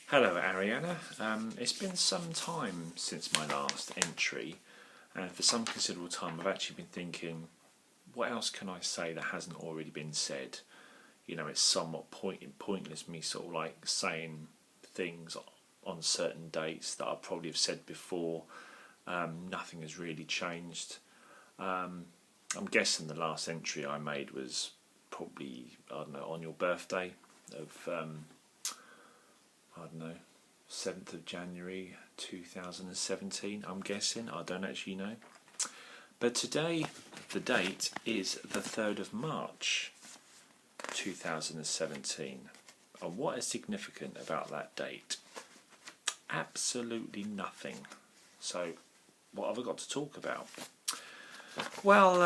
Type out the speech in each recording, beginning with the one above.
Hello Ariana, it's been some time since my last entry, and for some considerable time I've actually been thinking, what else can I say that hasn't already been said? It's somewhat pointless me sort of like saying things on certain dates that I probably have said before. Nothing has really changed. I'm guessing the last entry I made was probably, I don't know, on your birthday of I don't know, 7th of January 2017, I'm guessing. I don't actually know. But today, the date is the 3rd of March 2017. And what is significant about that date? Absolutely nothing. So, what have I got to talk about? Well,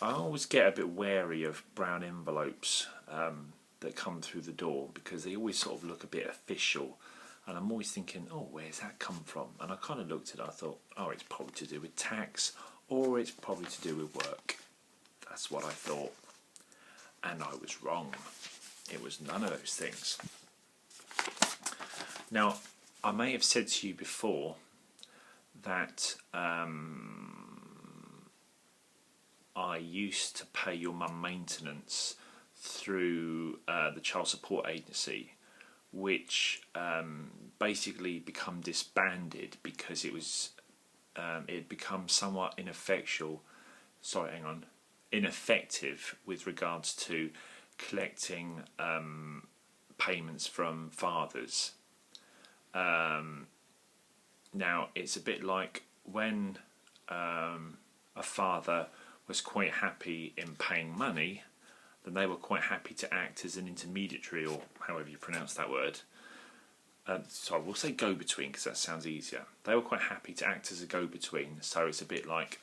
I always get a bit wary of brown envelopes that come through the door because they always sort of look a bit official, and I'm always thinking, oh, where's that come from? And I kind of looked at it, I thought, oh, it's probably to do with tax, or it's probably to do with work. That's what I thought, and I was wrong. It was none of those things. Now, I may have said to you before that I used to pay your mum maintenance through the child support agency, which basically become disbanded because it had become somewhat ineffective with regards to collecting payments from fathers. Now it's a bit like when a father was quite happy in paying money, then they were quite happy to act as an intermediary, or however you pronounce that word. Sorry, we'll say go-between because that sounds easier. They were quite happy to act as a go-between, so it's a bit like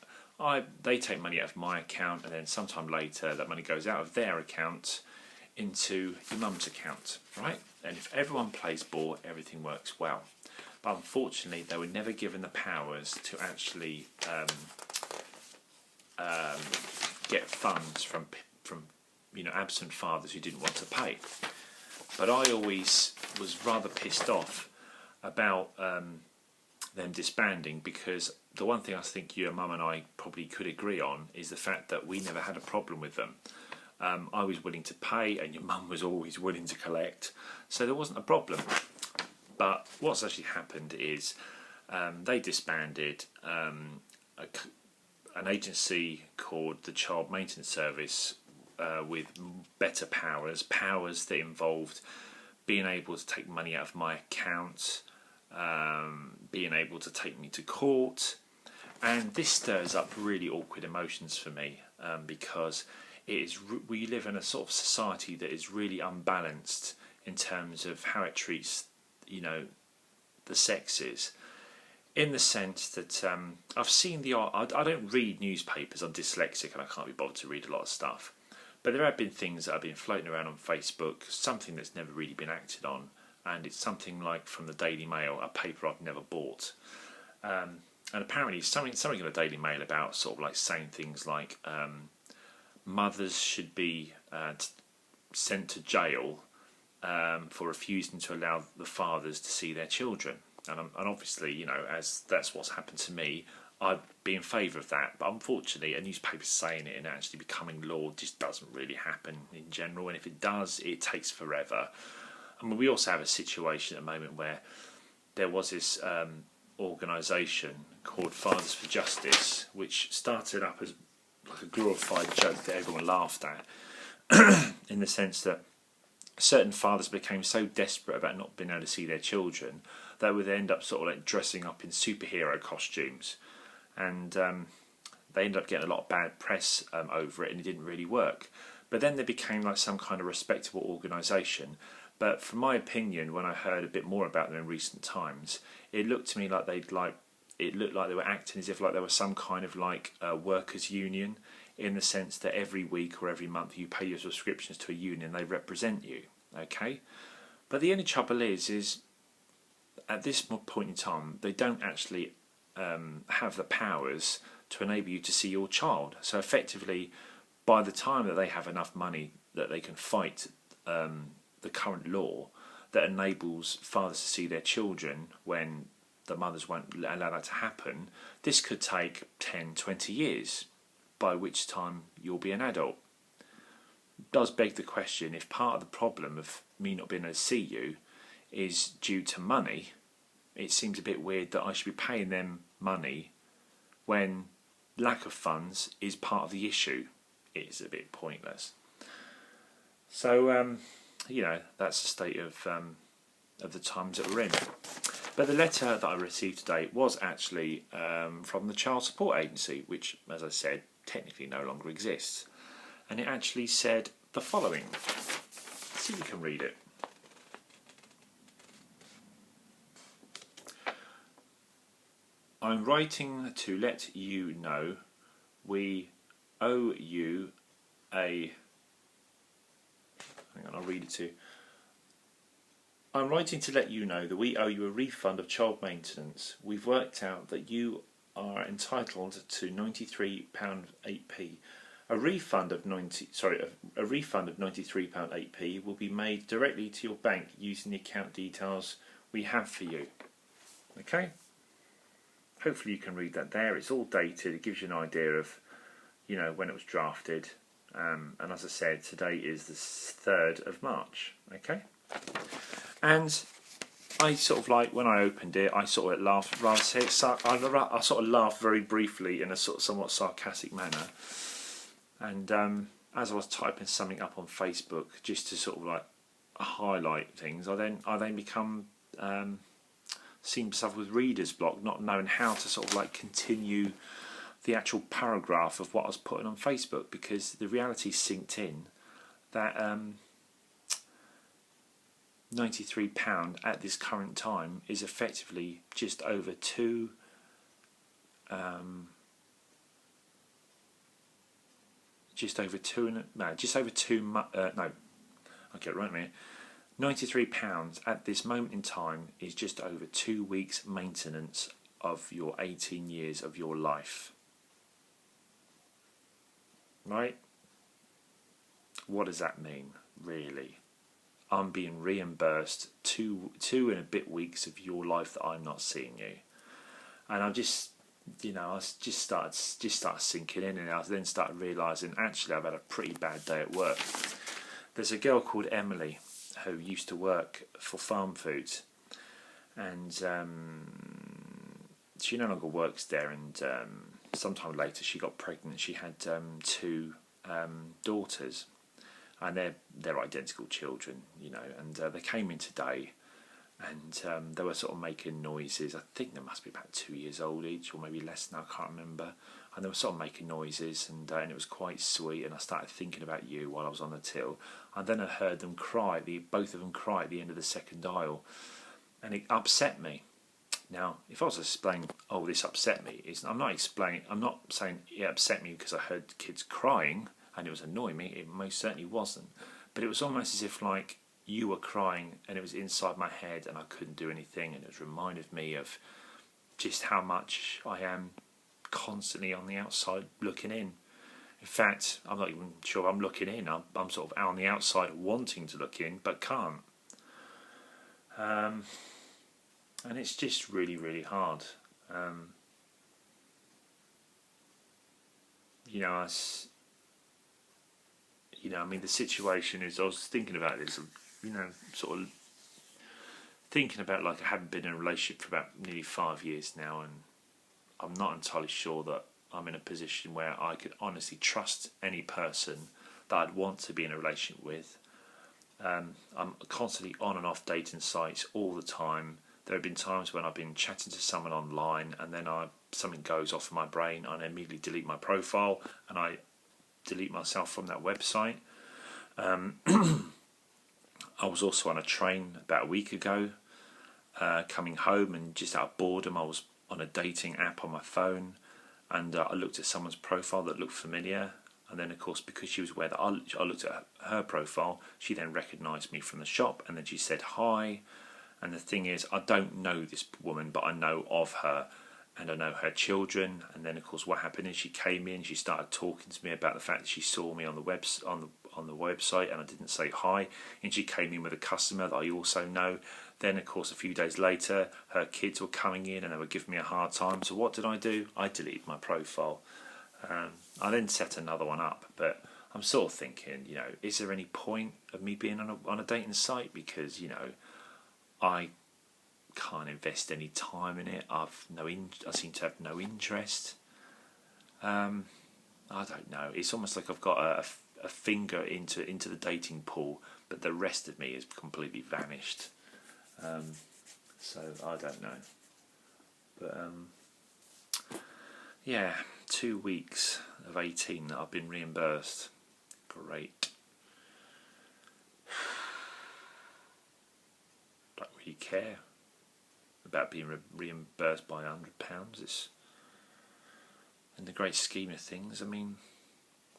they take money out of my account, and then sometime later that money goes out of their account into your mum's account, right? And if everyone plays ball, everything works well. But unfortunately, they were never given the powers to actually get funds from absent fathers who didn't want to pay. But I always was rather pissed off about them disbanding, because the one thing I think your mum and I probably could agree on is the fact that we never had a problem with them. I was willing to pay and your mum was always willing to collect, so there wasn't a problem. But what's actually happened is they disbanded an agency called the Child Maintenance Service with better powers that involved being able to take money out of my account, being able to take me to court, and this stirs up really awkward emotions for me because we live in a sort of society that is really unbalanced in terms of how it treats the sexes, in the sense that I've seen I don't read newspapers, I'm dyslexic and I can't be bothered to read a lot of stuff, but there have been things that have been floating around on Facebook, something that's never really been acted on, and it's something like from the Daily Mail, a paper I've never bought, and apparently something in the Daily Mail about sort of like saying things like mothers should be sent to jail for refusing to allow the fathers to see their children. And obviously, as that's what's happened to me, I'd be in favour of that. But unfortunately, a newspaper saying it and actually becoming law just doesn't really happen in general. And if it does, it takes forever. I mean, we also have a situation at the moment where there was this organisation called Fathers for Justice, which started up as like a glorified joke that everyone laughed at, in the sense that certain fathers became so desperate about not being able to see their children they would end up sort of like dressing up in superhero costumes, and they ended up getting a lot of bad press over it, and it didn't really work. But then they became like some kind of respectable organisation. But from my opinion, when I heard a bit more about them in recent times, it looked to me like they were acting as if like there was some kind of like workers' union, in the sense that every week or every month you pay your subscriptions to a union, they represent you, okay? But the only trouble is at this point in time, they don't actually have the powers to enable you to see your child. So effectively, by the time that they have enough money that they can fight the current law, that enables fathers to see their children when the mothers won't allow that to happen, this could take 10, 20 years, by which time you'll be an adult. It does beg the question, if part of the problem of me not being able to see you is due to money, it seems a bit weird that I should be paying them money when lack of funds is part of the issue. It is a bit pointless. So, that's the state of the times that we're in. But the letter that I received today was actually from the Child Support Agency, which, as I said, technically no longer exists. And it actually said the following. Let's see if you can read it. I'm writing to let you know we owe you a... Hang on, I'll read it to you. I'm writing to let you know that we owe you a refund of child maintenance. We've worked out that you are entitled to £93.8p. A refund of £93.8p will be made directly to your bank using the account details we have for you. Okay? Hopefully you can read that there. It's all dated. It gives you an idea of, when it was drafted. And as I said, today is the 3rd of March. Okay? And I sort of when I opened it, I sort of laughed. I sort of laughed very briefly in a sort of somewhat sarcastic manner. And as I was typing something up on Facebook, just to sort of highlight things, I then become seeing myself with reader's block, not knowing how to sort of continue the actual paragraph of what I was putting on Facebook, because the reality sinked in that £93 at this current time is effectively just over two. £93 at this moment in time is just over 2 weeks maintenance of your 18 years of your life. Right? What does that mean, really? I'm being reimbursed two and a bit weeks of your life that I'm not seeing you. And I just started sinking in, and I then started realising, actually, I've had a pretty bad day at work. There's a girl called Emily who used to work for Farm Foods, and she no longer works there, and sometime later she got pregnant. She had two daughters, and they're identical children, and they came in today, and they were sort of making noises. I think they must be about 2 years old each, or maybe less than, I can't remember. And they were sort of making noises, and it was quite sweet. And I started thinking about you while I was on the till. And then I heard them cry. Both of them cry at the end of the second aisle, and it upset me. Now, if I was explaining, this upset me, I'm not saying it upset me because I heard kids crying and it was annoying me. It most certainly wasn't. But it was almost as if you were crying and it was inside my head and I couldn't do anything, and it reminded me of just how much I am constantly on the outside looking in. In fact, I'm not even sure I'm looking in. I'm sort of out on the outside wanting to look in but can't. And it's just really, really hard. The situation is, I was thinking about this, sort of thinking about I haven't been in a relationship for about nearly 5 years now, and I'm not entirely sure that I'm in a position where I could honestly trust any person that I'd want to be in a relationship with. I'm constantly on and off dating sites all the time. There have been times when I've been chatting to someone online, and then something goes off in my brain, and I immediately delete my profile and I delete myself from that website. I was also on a train about a week ago, coming home, and just out of boredom I was on a dating app on my phone, and I looked at someone's profile that looked familiar, and then of course, because she was aware that I looked at her profile, she then recognised me from the shop, and then she said hi. And the thing is, I don't know this woman, but I know of her, and I know her children. And then, of course, what happened is she came in, she started talking to me about the fact that she saw me on the on the website and I didn't say hi, and she came in with a customer that I also know. Then of course a few days later her kids were coming in and they were giving me a hard time. So what did? I deleted my profile. I then set another one up, but I'm sort of thinking, you know, is there any point of me being on a dating site? Because, you know, I can't invest any time in it. I seem to have no interest. I don't know. It's almost like I've got a finger into the dating pool, but the rest of me has completely vanished. So I don't know. But yeah, 2 weeks of 18 that I've been reimbursed. Great. Don't really care about being reimbursed by £100. It's, in the great scheme of things, I mean,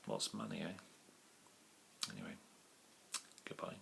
what's money, eh? Anyway, goodbye.